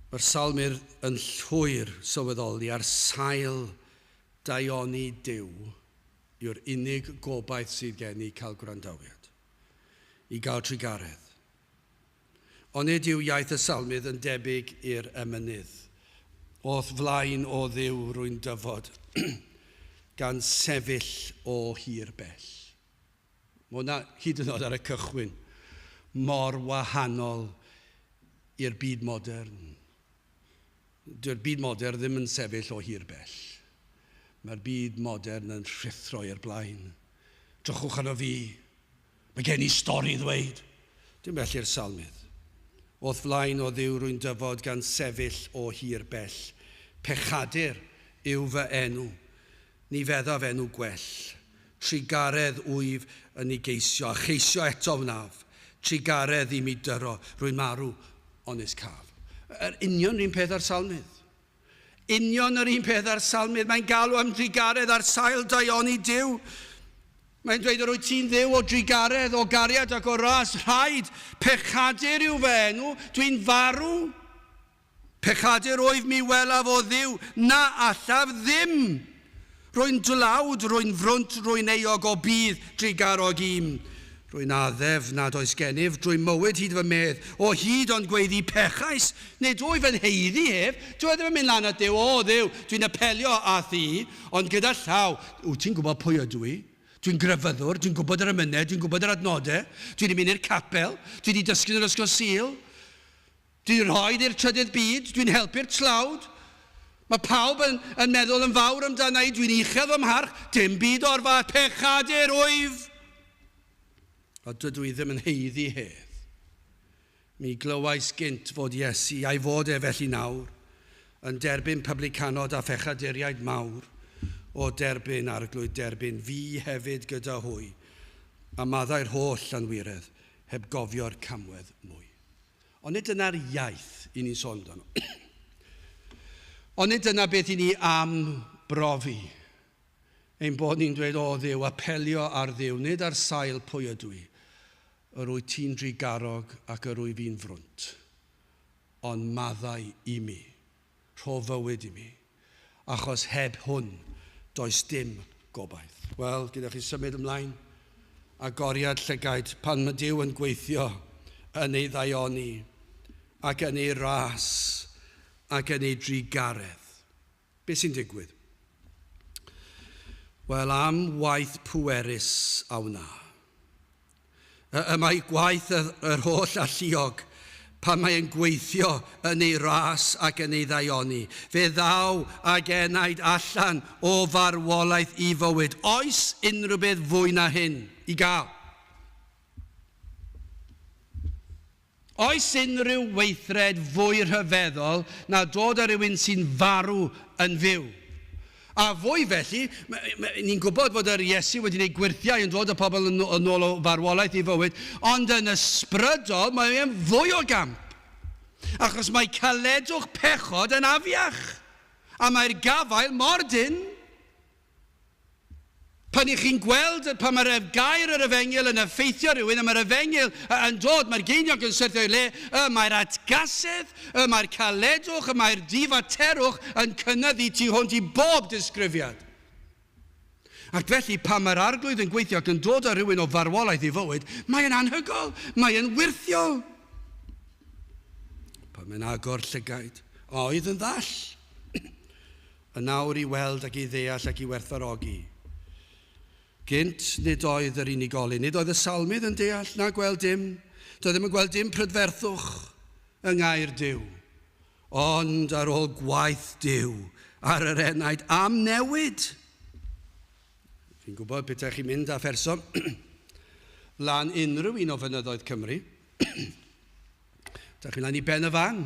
Mae'r salmydd yn llwyr sylweddoli ar sail daioni Duw yw'r unig gobaith sydd gen i cael gwrandawiad, i gael trigaredd. Ond nid yw iaith y salmydd yn debyg i'r emynydd, o'r flaen o Dduw rwy'n dyfod, gan sefyll o hir bell. Mae hwnna hyd yn oed ar y cychwyn mor wahanol i'r byd modern. Dyw'r byd modern ddim yn sefyll o hir bell. Mae'r byd modern yn rhithro i'r blaen. Drychwch arno fi. Mae gen i stori ddweud. Dim felly'r salmydd. O'r flaen o Dduw rwy'n dyfod gan sefyll o hir bell. Pechadur yw fy enw. Ni feddaf enw gwell. trigaredd wyf yn ei geisio, a cheisio eto wnaf, trigaredd i mi dyro, rwy'n marw ones caf. Union yr un peth ar salmydd. Union yr un peth ar salmydd. Mae'n galw am drigaredd ar sail daioni Duw. Mae'n dweud rwyt ti'n dduw o drigaredd, o gariad ac o ras, rhaid, pechadur yw fe enw, dwi'n farw. Pechadur oedd mi welaf o dduw, na allaf ddim. Rwy'n dlawd, rwy'n frwnt, rwy'n eog o bydd, drigarog im. Rwy'n addef nad oes gennyf, drwy mywyd hyd fy medd, o hyd ond gweiddi pechais, nid o'i fy'n heiddi hef, dwi ddim yn mynd lan at Duw, o Dduw, dwi'n apelio a thi, ond gyda llaw, wyt ti'n gwybod pwy ydw i? Dwi'n grefyddwr, dwi'n gwybod yr emynau, dwi'n gwybod yr adnodau, dwi'n mynd i'r capel, dwi'n di dysgu yn yr ysgol Sul, dwi'n rhoid i'r trydydd byd, dwi'n helpu'r tlawd, mae pawb yn meddwl yn fawr amdana i, dwi'n uchel fy mharch, dim byd o'r fa, pechadur wyf. A dydw i ddim yn heiddi hedd. Mi glywais gynt fod Iesu a'i fod felly nawr yn derbyn publicanod a phechaduriaid mawr o derbyn arglwydd derbyn fi hefyd gyda hwy a maddau'r holl anwiredd heb gofio'r camwedd mwy. Ond nid dyna'r iaith i ni'n sôn amdano. Ond nid dyna beth i ni am brofi. Ein bod ni'n dweud o Dduw, apelio ar Dduw, nid ar sail pwy ydw i. Yr wyt ti'n drigarog ac yr wyt fi'n frwnt. Ond maddau i mi, rho fywyd i mi, achos heb hwn does dim gobaith. Wel, gyda chi symud ymlaen, Agoriad Llygad, pan mae Duw yn gweithio yn ei ddaioni, ac yn ei ras, ac yn ei drigaredd. Be sy'n digwydd? Wel, am waith pwerus a wna. Mae gwaith yr holl alluog pan mae'n gweithio yn ei ras ac yn ei ddaioni. Fe ddaw ag enaid allan o farwolaeth i fywyd. Oes unrhyw beth fwy na hyn i gael? Oes unrhyw weithred fwy rhyfeddol na dod â rhywun sy'n farw yn fyw? A fwy felly, ni'n gwybod fod yr Iesu wedi gwneud gwirthiau yn dod â pobl yn ôl o farwolaeth i fywyd, ond yn ysbrydol mae'n fwy o gamp. Achos mae caledwch pechod yn afiach, a mae'r gafael mor dyn. Pan i chi'n gweld pan mae'r gair yr efengyl yn effeithio rhywun, a mae'r efengyl yn dod, mae'r geiniog yn syrthio i le, mae'r atgasedd, mae'r caledwch, mae'r difaterwch yn cynnyddu tu hwnt i bob disgrifiad. Ac felly, pan mae'r arglwydd yn gweithio ac yn dod â rhywun o farwolaeth i fywyd, mae'n anhygoel, mae'n wirthiol. Pan mae'n agor Llygad, oedd yn ddall, yn nawr i weld ac i ddeall ac i werthfawrogi. Gynt, nid oedd yr unigolyn, nid oedd y salmydd yn deall na gweld dim. Doedd ddim yn gweld dim prydferthwch yng ngair Duw. Ond ar ôl gwaith Duw ar yr enaid am newid. Fi'n gwybod beth chi'n mynd â pherson lan unrhyw un o fynyddoedd Cymru. Da chi'n lan i ben y fan.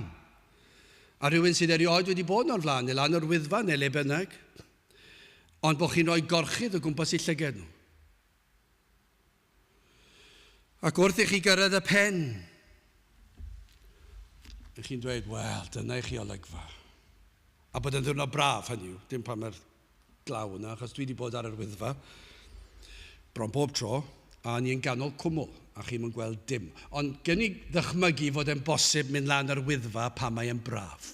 A rhywun sydd erioed wedi bod o'r flan, neu lan o'r Wyddfa, neu le bynnag. Ond bod chi'n rhoi gorchydd o gwmpas i llygad nhw. Ac wrth i chi gyrraedd y pen, ych chi'n dweud, wel, dyna i chi olygfa. A bod yn ddwrnod braf hynny yw, dim pan mae'r glaw yna, achos dwi wedi bod ar yr Wyddfa, bron bob tro, a ni'n ganol cwmwl, a chi'n mynd gweld dim. Ond gen i ddychmygu fod e'n bosib mynd lan ar Wyddfa pan mae'n braf.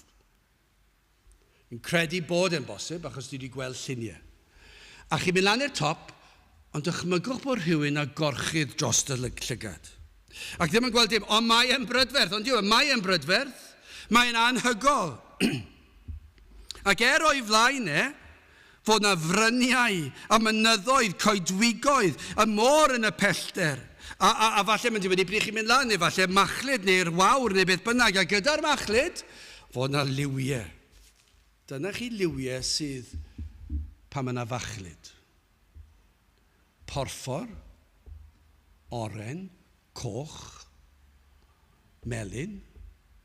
Fi'n credu bod e'n bosib, achos dwi wedi gweld lluniau. A chi'n mynd lan i'r top, ond dychmygwch bod rhywun â gorchydd dros y llygad. Ac ddim yn gweld dim, ond mae'n brydferth, ond diw, mae'n brydferth, mae'n anhygol. Ac o'i flaen fod na fryniau a mynyddoedd, coedwigoedd, y môr yn y pellter. A falle mynd i wedi brych i mynd lan, neu falle machlyd, neu'r wawr, neu beth bynnag. A gyda'r machlyd, fod na liwiau. Dyna chi liwiau sydd pan yna fachlyd. Porffor, oren, coch, melyn.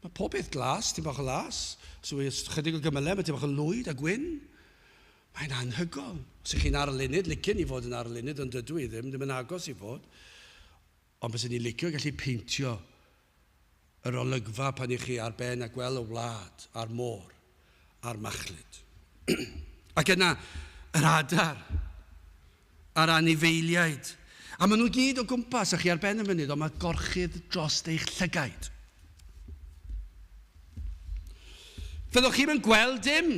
Mae pob beth glas, ti'n bach o las. So chydig o gymylau, mae ti'n bach o lwyd a gwyn. Mae'n anhygoel. Os ych chi'n arlunydd, licen i fod yn arlunydd, ond dydw i ddim yn agos i fod. Ond bys ni'n licio gallu peintio yr olygfa pan i chi ar ben a gweld y wlad, a'r môr, a'r machlud. Ac yna, yr adar, a'r anifeiliaid. A maen nhw gyd o gwmpas, a chi ar ben y mynydd, ond mae gorchudd dros eich llygaid. Fyddwch chi'n gweld dim.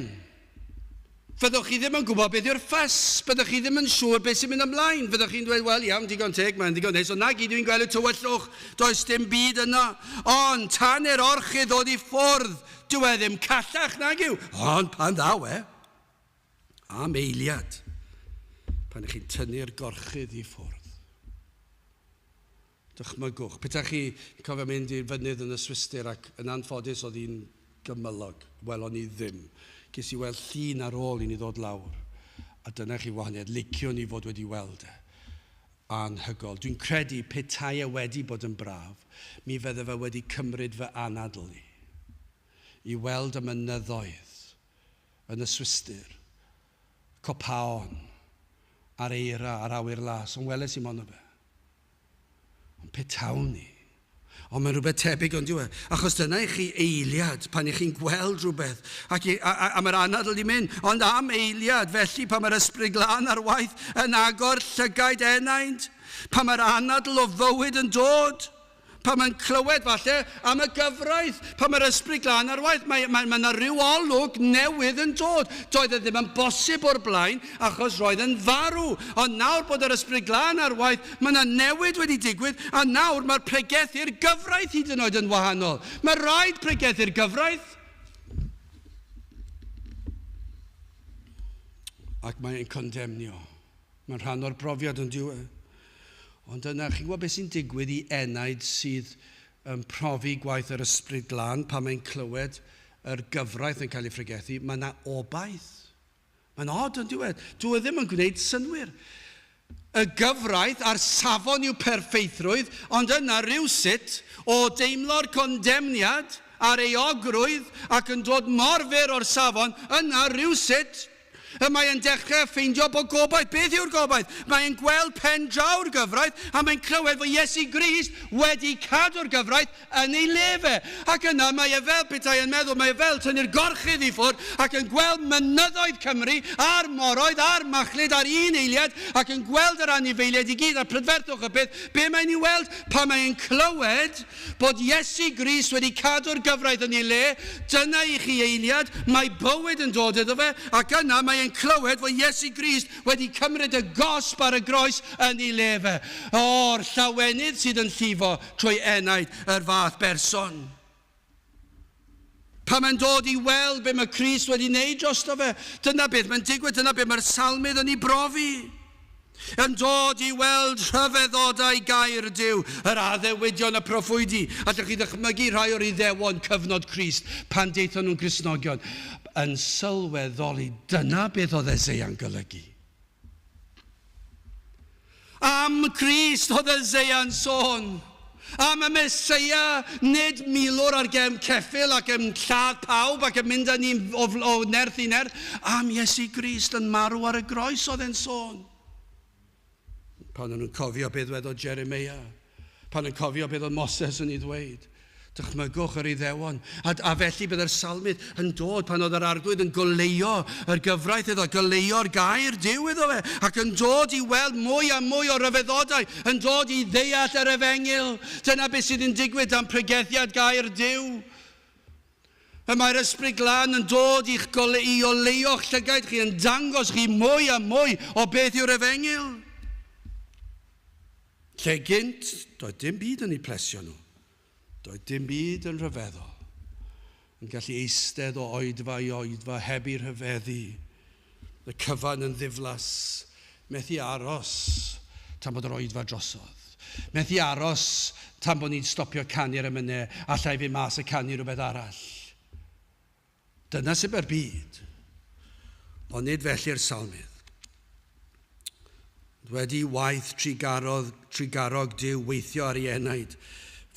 Fyddwch chi ddim yn gwybod beth yw'r ffys. Byddwch chi ddim yn siŵr beth sy'n mynd ymlaen. Fyddwch chi'n dweud, wel iawn, digon teg, mae'n digon neis. Ond na gyd dwi'n gweld y tywyllwch, does dim byd yno. Ond tan yr orchydd ddod i ffwrdd, dyw e ddim callach nag yw. Ond pan ddaw am eiliad, pan ych chi'n tynnu'r gorchydd i ffwrdd. Dychmygwch. Petach chi cofio mynd i'r fynydd yn y Swistir ac yn anffodus oedd hi'n gymylog. Wel, o'n i ddim. Ges i weld llun ar ôl i ni ddod lawr. A dyna chi wahaniaeth, licio ni fod wedi weld e. Anhygoel. Dwi'n credu petai e wedi bod yn braf, mi fydde fe wedi cymryd fy anadl i weld y mynyddoedd yn y Swistir, Copaon, a'r eira, a'r awyr las, ond weles i mon o fe. Ond petawn ni. Ond mae'n rhywbeth tebyg ond diwe. Achos dyna i chi eiliad pan i chi'n gweld rhywbeth. A mae'r anadl i mynd. Ond am eiliad, felly pan mae'r ysbryd glân ar waith yn agor llygaid enaid. Pan mae'r anadl o fywyd yn dod. Pan mae'n clywed falle am y gyfraith. Pan mae'r ysbryd glân ar waith. Mae yna rhyw olwg newydd yn dod. Doedd e ddim yn bosib o'r blaen achos roedd yn farw. Ond nawr bod yr ysbryd glân ar waith, mae yna newid wedi digwydd a nawr mae'r pregethu'r gyfraith hyd yn oed yn wahanol. Mae rhaid pregethu'r gyfraith. Ac mae'n condemnio. Mae'n rhan o'r brofiad yn diwedd. Ond yna, chi'n gwybod beth sy'n digwydd i enaid sydd yn profi gwaith yr ysbryd glân pan mae'n clywed yr gyfraith yn cael ei phregethu, mae yna obaith. Mae'n od yn diwedd. Dwi ddim yn gwneud synwyr. Y gyfraith a'r safon yw perfeithrwydd, ond yna rhywsut o deimlo'r condemniad a'r eogrwydd ac yn dod mor fyr o'r safon, yna rhywsut mae'n dechrau ffeindio bod gobaith. Beth yw'r gobaith? Mae'n gweld pen draw'r gyfraith a mae'n clywed fod Iesu Grist wedi cadw'r gyfraith yn ei lefe. Ac yna mae e fel petai yn meddwl, mae e fel tynnu'r gorchydd i ffwrdd ac yn gweld mynyddoedd Cymru a'r moroedd a'r machlud a'r un eiliad ac yn gweld yr anifeiliaid i gyd a prydferthwch y peth. Be mae'n ei weld? Pan mae'n clywed bod Iesu Grist wedi cadw'r gyfraith yn ei le, dyna i chi eiliad, mae bywyd yn dod iddo fe ac yna mae'n clywed fod Iesu Grist wedi cymryd y gosb ar y groes yn ei lefe. O'r llawenydd sydd yn llifo trwy enaid yr fath berson. Pan mae'n dod i weld be mae Crist wedi wneud drosto fe, dyna beth mae'n digwydd, dyna beth mae'r salmydd yn ei brofi. Yn dod i weld rhyfeddodau gair Duw, yr addewidion y proffwydi. Allwch chi ddychmygu rhai o'r iddewon cyfnod Crist pan deithon nhw'n Cristnogion. Yn sylweddoli, dyna beth oedd Eseia'n golygu. Am Crist oedd Eseia'n sôn. Am y Meseia, nid milwr ar gefn ceffyl ac yn lladd pawb ac yn mynd â ni o nerth i nerth. Am Iesu Grist yn marw ar y groes oedd e'n sôn. Pan nhw'n cofio beth wedodd Jeremia. Pan nhw'n cofio beth oedd Moses yn ei ddweud. Dychmygwch yr iddewon. A felly bydd yr salmydd yn dod pan oedd yr arglwydd yn goleio yr gyfraith iddo, goleio'r gair Duw iddo fe, ac yn dod i weld mwy a mwy o ryfeddodau, yn dod i ddeall yr Efengil. Dyna beth sydd yn digwydd am pregethiad gair Duw. Mae'r ysbryd glân yn dod i oleio'ch llygaid chi, yn dangos chi mwy a mwy o beth yw'r Efengil. Lle gynt, doedd dim byd yn ei plesio nhw. Doedd dim byd yn rhyfeddol. Yn gallu eistedd o oedfa i oedfa heb i'r rhyfeddu. Y cyfan yn ddiflas. Methu aros tan bod yr oedfa drosodd. Methu aros tan bod ni'n stopio canu'r emynau a llai fi mas y canu rhywbeth arall. Dyna sy'n byr byd. Ond nid felly'r salmydd. Wedi waith trigarog Duw weithio ar ei enaid.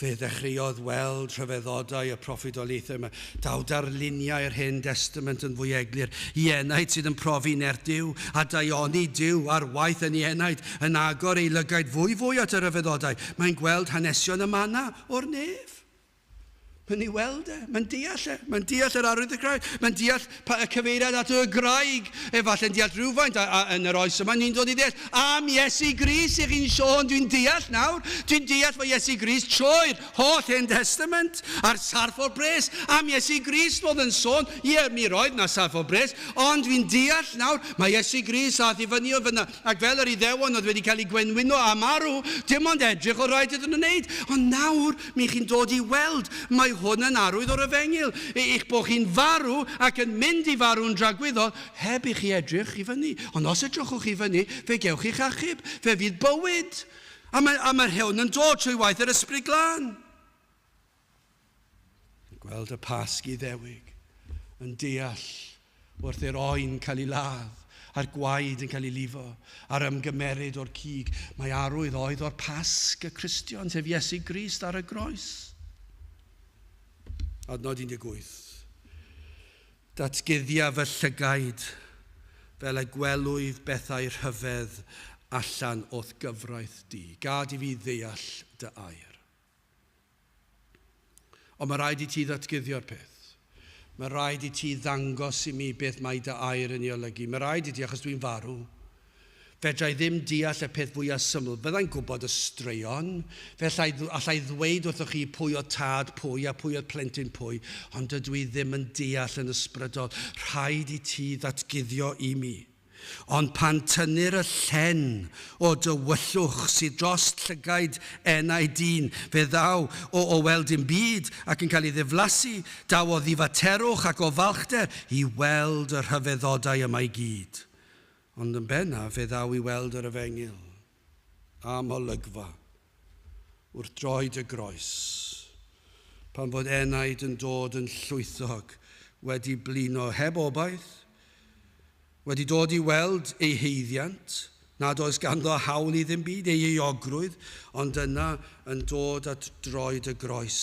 Fe ddechreuodd weld rhyfeddodau y proffwydolaethau yma. Daw darluniau'r Hen Testament yn fwy eglur. I enaid sydd yn profi ner Duw a daioni Duw ar waith yn ei enaid yn agor ei lygaid fwy at y rhyfeddodau. Mae'n gweld hanesion y mana o'r nef. Mae'n ei weld e, mae'n deall e, mae'n deall yr arwydd y graig, mae'n deall y cyfeiriad at y graig, efallai'n deall rhywfaint yn yr oes yma, ni'n dod i ddeall, am Iesu Grist chi'n sôn, dwi'n deall nawr, dwi'n deall fod Iesu Grist trwy'r holl Hen Testament, a'r sarf o'r bres, am Iesu Grist oedd yn sôn, mi roedd na sarf o'r bres, ond dwi'n deall nawr, mae Iesu Grist ath i fyny o fyna, ac fel yr Iddewon oedd wedi cael ei gwenwyno a marw, dim ond edrych o rhaid iddyn nhw'n wneud, ond nawr mi chi'n dod i weld, mae hwn yn arwydd o'r efengil. Eich bod chi'n farw ac yn mynd i farw'n dragwyddol heb i chi edrych i fyny. Ond os edrychwch i fyny, fe gewch chi'ch achub, fe fydd bywyd. A mae'r hewn yn dod trwy waith yr ysbryd glân. Gweld y pasg Iddewig yn deall wrth i'r oen cael ei ladd, a'r gwaed yn cael ei lifo, a'r ymgymeryd o'r cig. Mae arwydd oedd o'r pasg y Cristion, sef Iesu Grist ar y groes. Adnod 18. Datguddia fy llygaid fel y gwelwyf bethau rhyfedd allan o'th gyfraith di. Gad i fi ddeall dy air. Ond mae rhaid i ti ddatguddio'r peth. Mae rhaid i ti ddangos i mi beth mae dy air yn ei olygu. Mae rhaid i ti, achos dwi'n farw, fedrai ddim deall y peth fwyaf syml. Fyddai'n gwybod y straeon, allai ddweud wrthoch chi pwy o tad pwy a pwy o plentyn pwy, ond dydw i ddim yn deall yn ysbrydol. Rhaid i ti ddatguddio i mi. Ond pan tynnu'r y llen o dywyllwch sydd dros llygaid enau dyn, fe ddaw o weld dim byd ac yn cael ei ddiflasu, daw o ddifaterwch ac o falchder i weld y rhyfeddodau yma i gyd. Ond yn benna, fe ddaw i weld yr efengil am olygfa wrth droed y groes, pan fod enaid yn dod yn llwythog wedi blino heb obaith, wedi dod i weld ei heiddiant, nad oes ganddo hawl i ddim byd, ei eogrwydd, ond yna yn dod at droed y groes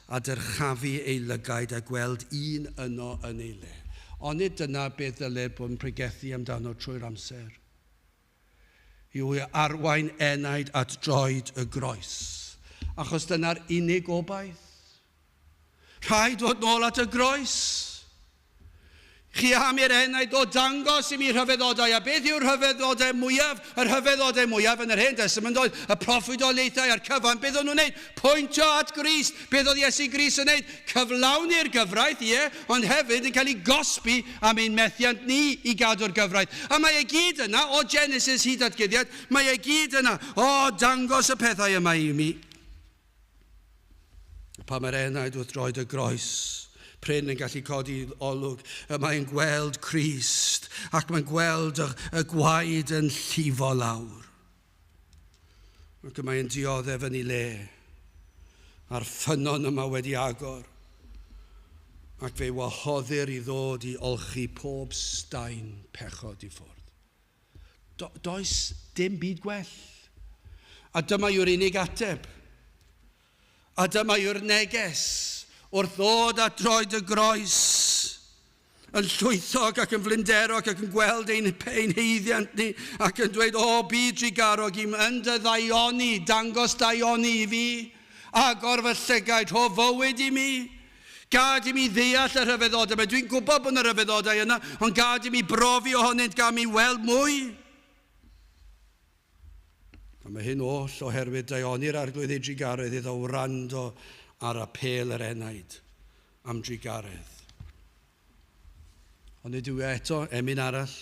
a dyrchafu ei lygaid a gweld un yno yn ei le. Ond nid dyna beth ddylai bod yn pregethu amdano trwy'r amser. Yw arwain enaid at droed y groes. Achos dyna'r unig obaith. Rhaid dod nôl at y groes. Chi am i'r enaid o dangos i mi rhyfeddodau. A beth yw'r rhyfeddodau mwyaf? Yr rhyfeddodau mwyaf yn yr Hen Testament oedd y proffwydolaethau a'r cyfan. Beth o'n nhw'n wneud? Pwyntio at Grist. Beth oedd Iesu Grist yn wneud? Cyflawni'r gyfraith, ond hefyd yn cael ei gosbi am ein methiant ni i gadw'r gyfraith. A mae e gyd yna, o Genesis hyd at Guddiad, mae e gyd yna, o dangos y pethau yma i mi. Pa mae'r enaid wrth droed y groes, Pryn yn gallu codi olwg, mae'n gweld Crist ac mae'n gweld y gwaed yn llifo lawr. Ac mae'n dioddef yn ei le a'r ffynon yma wedi agor ac fe wahoddir i ddod i olchi pob staen pechod i ffwrdd. Does dim byd gwell. A dyma yw'r unig ateb. A dyma yw'r neges wrth ddod at droed y groes, yn llwythog ac yn flinderog ac yn gweld ein heiddiant ni ac yn dweud, o byd drigarog i'm yn dy ddaioni, dangos daioni i fi, agor fy llygaid, rho fywyd i mi, gad i mi ddeall y rhyfeddodau. Dwi'n gwybod bod yna rhyfeddodau yna, ond gad i mi brofi ohonynt, gad mi weld mwy. A mae hyn oll oherwydd daioni'r arglwydd ei drigaredd iddo wrando ar apel yr enaid am drigaredd. Ond nid yw eto emyn arall.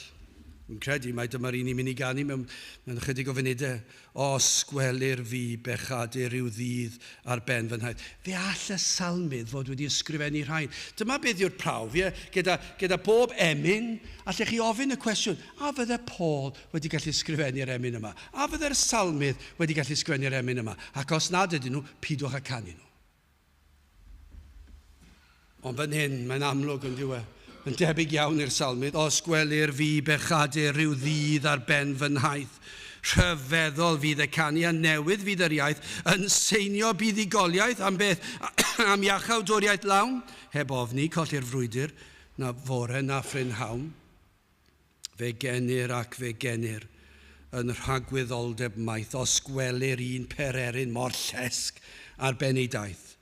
Yn credu mai dyma'r un i'n mynd i ganu mewn chydig o funudau. O sgwelir fi bechadur rhyw ddydd ar ben fy nhaith. Fe all y salmydd fod wedi ysgrifennu rhain. Dyma beth yw'r prawf, gyda bob emyn, allech chi ofyn y cwestiwn, a fydde Paul wedi gallu ysgrifennu'r emyn yma? A fydde'r salmydd wedi gallu ysgrifennu'r emyn yma? Ac os nad ydyn nhw, pidwch a canu nhw. Ond fan hyn, mae'n amlwg yn diwedd. Yn debyg iawn i'r salmydd, os gwelir fi bechadur rhyw ddydd ar ben fy nhaith. Rhyfeddol fydd y canu a newydd fydd yr iaith yn seinio buddugoliaeth am beth am iachawdwriaeth lawn, heb ofni colli'r frwydr na fore na ffrynhawn. Fe genir ac fe genir yn rhagwyddoldeb maith os gwelir un pererin mor llesg ar ben ei daith,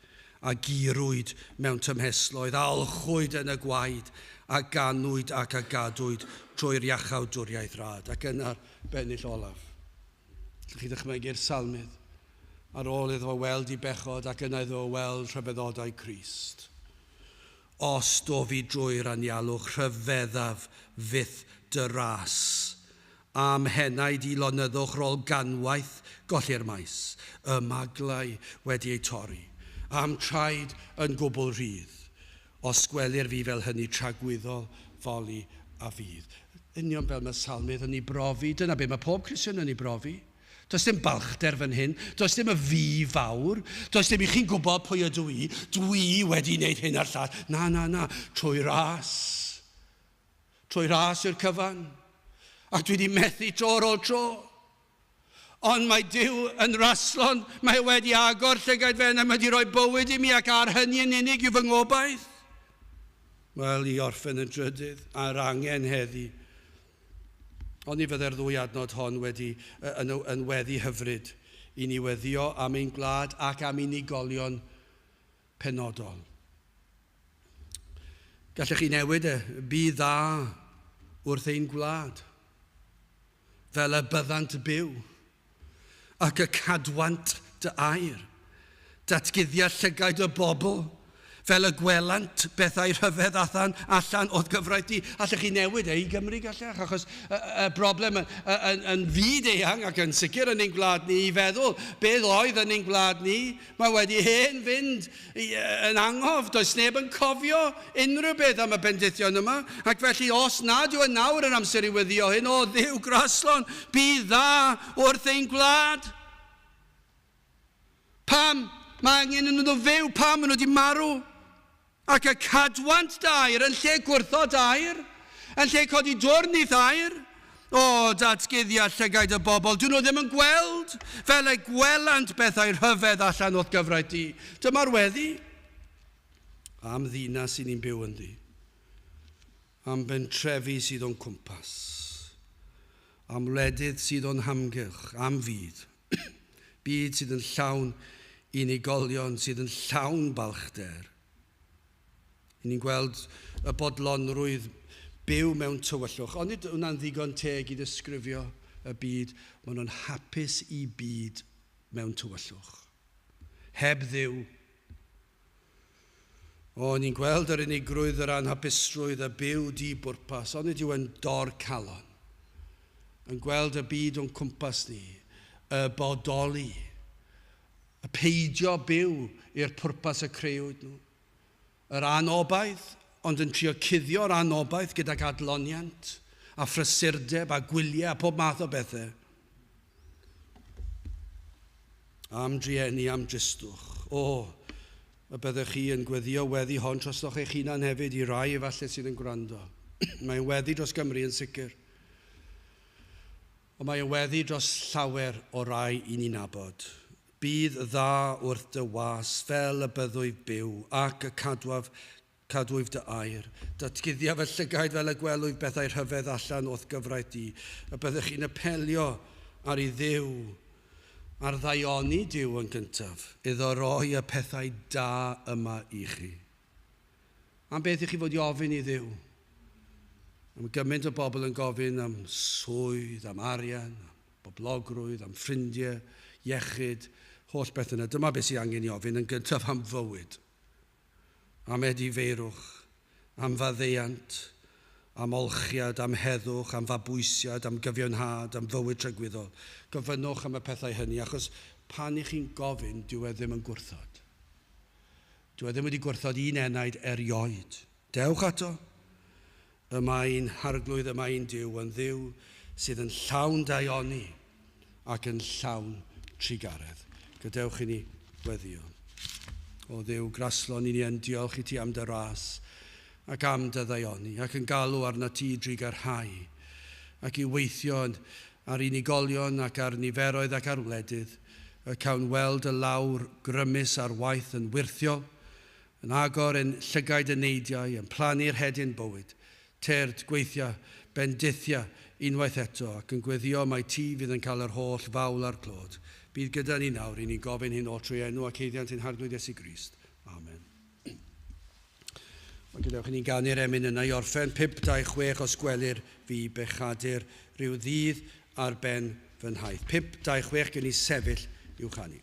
a girwyd mewn tymhesloedd, a alchwyd yn y gwaed, a ganwyd ac a gadwyd trwy'r iachawdwriaeth rad. Ac yna'r bennill olaf. Llwch chi ddechmygu'r salmydd, ar ôl iddo weld I bechod ac yna iddo weld rhyfeddodau Crist. Os do fi drwy'r anialwch rhyfeddaf fyth dy ras, am hennau di lonyddwch rôl ganwaith golli'r maes, y maglau wedi ei torri, am traed yn gwbl rhydd, os gwelir fi fel hynny tragwyddol, foli a fydd. Union fel mae salmydd yn ei brofi, dyna be mae pob Cristion yn ei brofi. Does dim balchder fan hyn, does dim y fi fawr, does dim I chi'n gwybod pwy ydw I, dwi wedi wneud hyn a'r llall. Na, trwy ras yw'r cyfan. Ac dwi wedi methu tro ar ôl tro. Ond mae Duw yn raslon, mae wedi agor llygad fe, a mae wedi rhoi bywyd I mi ac ar hynny yn unig yw fy ngobaith. Wel, I orffen yn drydydd, a'r angen heddi. Ond I fydde'r ddwy adnod hon yn weddi hyfryd I ni weddio am ein gwlad ac am unigolion penodol. Gallech chi newid bydd dda wrth ein gwlad, fel y byddant byw, ac y cadwant dy air, datguddiad llygaid y bobl, fel y gwelant bethau rhyfedd allan oedd gyfraith di. Allech chi newid I Gymru gallech, achos y broblem yn fyd eang ac yn sicr yn ein gwlad ni I feddwl beth oedd yn ein gwlad ni, mae wedi hen fynd yn angof, does neb yn cofio unrhyw beth am y bendithion yma, ac felly os nad yw yn nawr yn amser I weddio hyn, o Dduw graslon, bydd dda wrth ein gwlad. Pam? Mae angen yn nhw fyw, pam yn nhw wedi marw? Ac y cadwant dair yn lle gwrthod air, yn lle codi dwrn I thair, o datguddiad llygaid y bobl, dyn nhw ddim yn gweld fel y gwelant bethau rhyfedd allan o'th gyfraith di. Dyma'r weddi. Am ddinas I ni'n byw yn di. Am bentrefi sydd o'n cwmpas. Am wledydd sydd o'n hamgylch, am fyd. Byd sydd yn llawn unigolion, sydd yn llawn balchder. I ni'n gweld y bodlonrwydd byw mewn tywyllwch. Ond nid hwnna'n ddigon teg I ddisgrifio y byd. Maen nhw'n hapus I byd mewn tywyllwch. Heb ddiw. O, ni'n gweld yr unigrwydd, yr anhapustrwydd, y byw di bwrpas. Ond nid yw yn dor calon. Yn gweld y byd o'n cwmpas ni. Y bodoli. Y peidio byw i'r pwrpas y creuwyd nhw. Yr anobaith, ond yn trio cuddio'r anobaith gydag adloniant, a phrysurdeb, a gwyliau, a pob math o bethau. Am drieni, am dristwch. O, y byddwch chi yn gweddio weddi hon trostoch eich hunan hefyd I rai efallai sydd yn gwrando. Mae'n weddi dros Gymru yn sicr. Ond mae'n weddi dros llawer o rai I ni nabod. Bydd dda wrth dy was fel y byddwyf byw ac y cadwyf dy air. Datguddia fel llygaid fel y gwelwyf bethau rhyfedd allan o'th gyfraith di. Y byddwch chi'n apelio ar I Dduw, ar ddaioni Duw yn gyntaf, iddo roi y pethau da yma I chi. Am beth I chi fod I ofyn I Dduw? Am gymaint o bobl yn gofyn am swydd, am arian, am boblogrwydd, am ffrindiau, iechyd, holl beth yna. Dyma beth sy'n angen I ofyn yn gyntaf am fywyd, am edifeirwch, am faddeuant, am olchiad, am heddwch, am fabwysiad, am gyfiawnhad, am fywyd trygwyddol. Gofynnwch am y pethau hynny, achos pan I chi'n gofyn, dyw e ddim yn gwrthod. Dyw e ddim wedi gwrthod un enaid erioed. Dewch ato. Yma un harglwydd, yma un Duw, yn Dduw sydd yn llawn daioni ac yn llawn trigaredd. Gadewch I ni weddio. O Dduw, graslon I ni yn diolch I ti am dy ras ac am dy ddaioni ac yn galw arna ti dri garhau ac I weithio ar unigolion ac ar niferoedd ac ar wledydd, y cawn weld y lawr grymus ar waith yn wirthiol, yn agor yn llygaid y neidiau, yn plannu'r hedyn bywyd, terd gweithio, bendithia unwaith eto ac yn gweddio mai ti fydd yn cael yr holl fawl a'r clod. Bydd gyda ni nawr i ni gofyn hyn o trwy enw ac heiddiant ein Harglwydd Iesu Grist. Amen. Mae gadewch i ni ganu'r emynau i orffen 526 os gwelir fi bechadur rhyw ddydd ar ben fy nhaith. 526 gen i sefyll i'w chanu.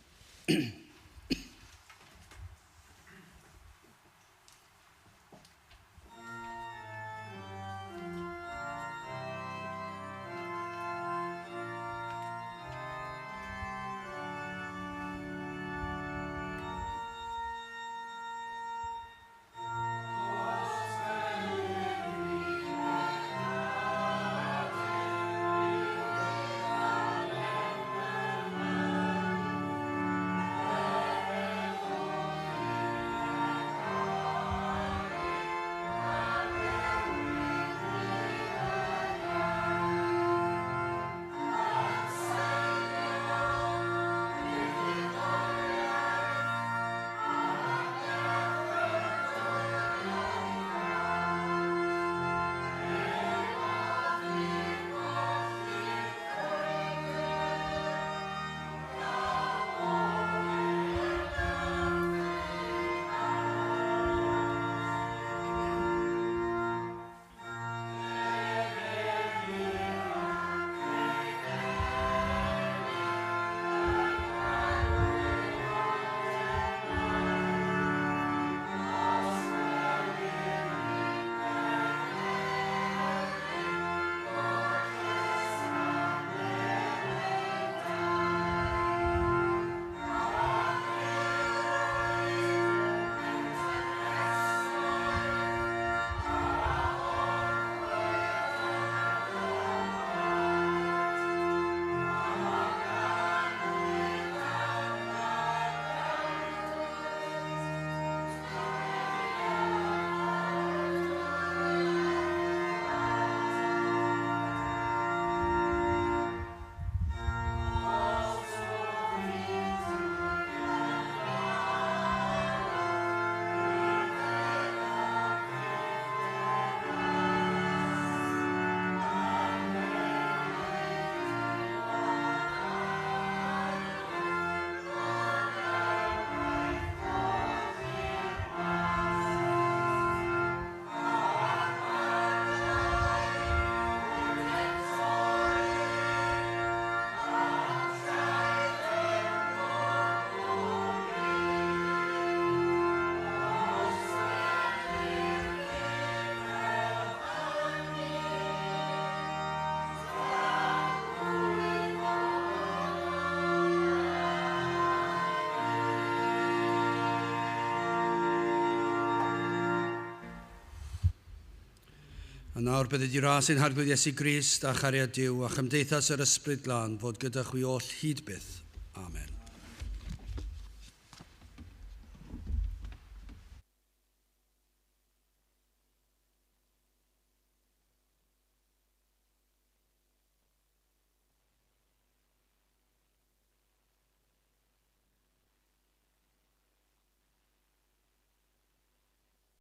A nawr bydde di ras ein Harglwydd Iesu Grist a chariad Duw a chymdeithas yr ysbryd glân fod gyda chwi oll hyd byth. Amen.